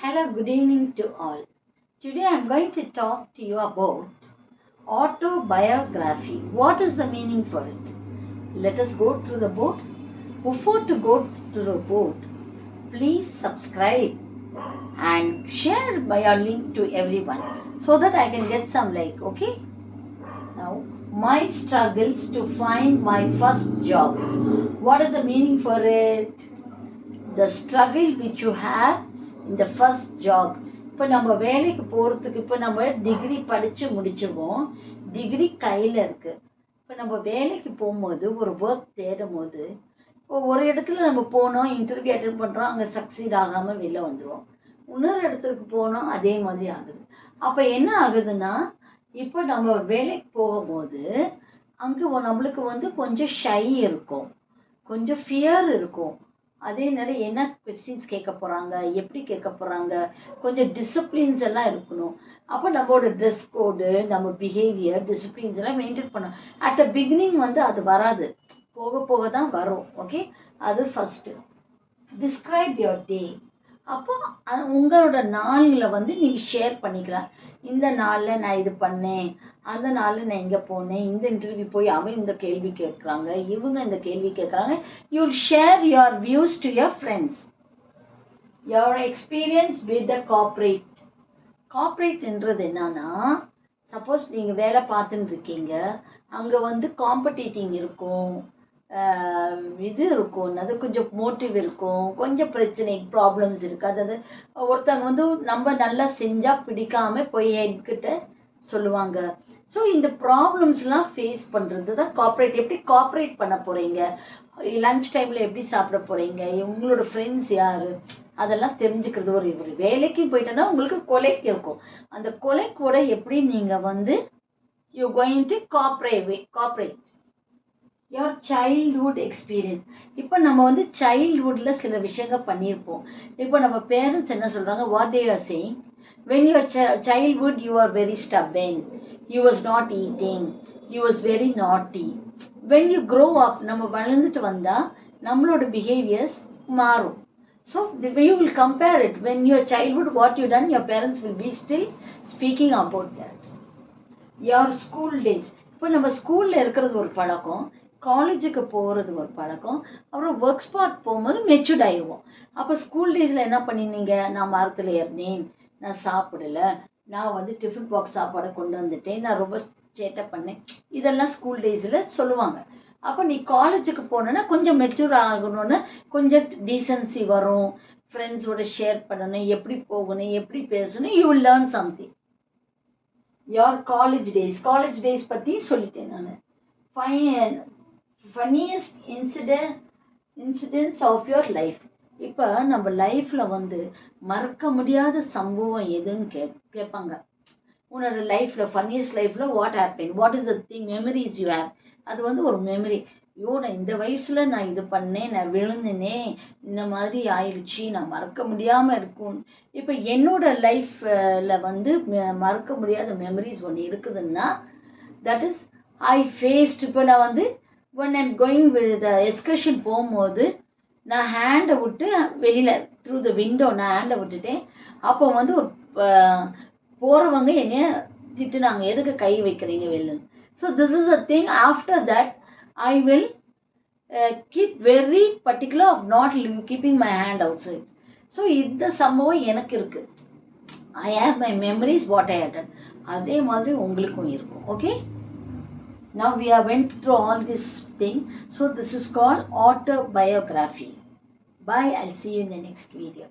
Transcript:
Hello, good evening to all. Today I am going to talk to you about autobiography. What is the meaning for it? Let us go through the board. Before to go to the board, please subscribe and share my link to everyone so that I can get some like, okay? Now, my struggles to find my first job. What is the meaning for it? The struggle which you have in the first job. இப்போ நம்ம வேலைக்கு போகிறதுக்கு இப்போ நம்ம degree படித்து முடிச்சிருவோம், degree கையில் இருக்குது. இப்போ நம்ம வேலைக்கு போகும்போது ஒரு ஒர்க் தேடும் போது இப்போ ஒரு இடத்துல நம்ம போனோம், இன்டர்வியூ அட்டென்ட் பண்ணுறோம், அங்கே சக்சீட் ஆகாமல் வெளில வந்துடுவோம். இன்னொரு இடத்துக்கு போனோம், அதே மாதிரி ஆகுது. அப்போ என்ன ஆகுதுன்னா, இப்போ நம்ம வேலைக்கு போகும்போது அங்கே நம்மளுக்கு கொஞ்சம் ஷை இருக்கும், கொஞ்சம் ஃபியர் இருக்கும். அதே நேரம் என்ன கொஸ்டின்ஸ் கேட்க போகிறாங்க, எப்படி கேட்க போகிறாங்க, கொஞ்சம் டிசிப்ளின்ஸ் எல்லாம் இருக்கணும். அப்போ நம்மளோட ட்ரெஸ் கோடு, நம்ம பிஹேவியர், டிசிப்ளின்ஸ் எல்லாம் மெயின்டைன் பண்ணணும். அட் த பிகினிங் அது வராது, போக போக தான் வரும். ஓகே, அது ஃபஸ்ட்டு. Describe your day. அப்போ உங்களோட நாளில் நீங்கள் ஷேர் பண்ணிக்கலாம். இந்த நாளில் நான் இது பண்ணேன், அந்த நாளில் நான் இங்கே போனேன், இந்த இன்டர்வியூ போய் அவன் இந்த கேள்வி கேட்குறாங்க, இவங்க இந்த கேள்வி கேட்குறாங்க. You will share your views to your friends. Your experience with the corporate. கார்ப்பரேட்ன்றது என்னன்னா, சப்போஸ் நீங்கள் வேலை பார்த்துட்டு இருக்கீங்க, அங்கே காம்படிட்டிங் இருக்கும், இது இருக்கும், அது கொஞ்சம் மோட்டிவ் இருக்கும், கொஞ்சம் பிரச்சனை ப்ராப்ளம்ஸ் இருக்குது. அதாவது ஒருத்தவங்க நம்ம நல்லா செஞ்சால் பிடிக்காமல் போய் ஹெட்கிட்ட சொல்லுவாங்க. ஸோ இந்த ப்ராப்ளம்ஸ்லாம் ஃபேஸ் பண்ணுறது தான் கார்ப்பரேட். எப்படி கார்ப்பரேட் பண்ண போகிறீங்க, லன்ச் டைமில் எப்படி சாப்பிட போகிறீங்க, உங்களோட ஃப்ரெண்ட்ஸ் யார், அதெல்லாம் தெரிஞ்சுக்கிறது. ஒரு வேலைக்கு போயிட்டோன்னா உங்களுக்கு கொலைக்கு இருக்கும், அந்த கொலைக்கூட எப்படி நீங்கள் you going to corporate. Your childhood experience. இப்போ நம்ம சைல்ட்ஹுட்டில் சில விஷயங்கள் பண்ணியிருப்போம். இப்போ நம்ம பேரண்ட்ஸ் என்ன சொல்கிறாங்க, what they are saying, when your childhood you are very stubborn, you was not eating, you was very naughty. When you grow up, நம்ம வளர்ந்துட்டு வந்தால் நம்மளோட பிஹேவியர்ஸ் மாறும். So you will compare it. When your childhood what you done, your parents will be still speaking about that. Your school days. இப்போ நம்ம ஸ்கூலில் இருக்கிறது ஒரு பழக்கம், காலேஜுக்கு போகிறது ஒரு பழக்கம், அப்புறம் ஒர்க் ஸ்பாட் போகும்போது மெச்சூர்ட் ஆயிடுவோம். அப்போ ஸ்கூல் டேஸில் என்ன பண்ணினீங்க, நான் மரத்தில் ஏறினேன், நான் சாப்பிடலை, நான் டிஃபன் பாக்ஸ் சாப்பாடை கொண்டு வந்துட்டேன், நான் ரொம்ப சேட்டை பண்ணேன், இதெல்லாம் ஸ்கூல் டேஸில் சொல்லுவாங்க. அப்போ நீ காலேஜுக்கு போனோன்னா கொஞ்சம் மெச்சூர் ஆகணும்னு கொஞ்சம் டீசன்சி வரும், ஃப்ரெண்ட்ஸோட ஷேர் பண்ணணும், எப்படி போகணும், எப்படி பேசணும், you will learn something. Your college days பற்றி சொல்லிட்டேன் நான். Funniest incidents of your life. இப்போ நம்ம லைஃப்பில் மறக்க முடியாத சம்பவம் எதுன்னு கேட்பாங்க. உன்னோட லைஃப்பில் ஃபன்னியஸ்ட் லைஃப்பில் what happen, what is the thing, memories you have. அது ஒரு மெமரி. நான் இந்த வயசில் நான் இது பண்ணேன், நான் விழுந்தினே, இந்த மாதிரி ஆயிடுச்சு, நான் மறக்க முடியாமல் இருக்கும். இப்போ என்னோட லைஃப்பில் மறக்க முடியாத மெமரிஸ் ஒன்று இருக்குதுன்னா, தட் இஸ் ஐ ஃபேஸ்ட். இப்போ நான் when I'm going with excursion போகும்போது நான் ஹேண்டை விட்டு வெளியில் த்ரூ த விண்டோ நான் ஹேண்டை விட்டுட்டேன். அப்போ ஒரு போகிறவங்க என்னைய திட்டுனாங்க, எதுக்கு கை வைக்கிறீங்க வெளிலன்னு. So this is a thing. After that I will keep very particular of not keeping my hand outside. So இந்த சம்பவம் எனக்கு இருக்குது. I have my memories what I have done. அதே மாதிரி உங்களுக்கும் இருக்கும். Okay, now we have went through all this thing. So this is called autobiography. Bye, I'll see you in the next video.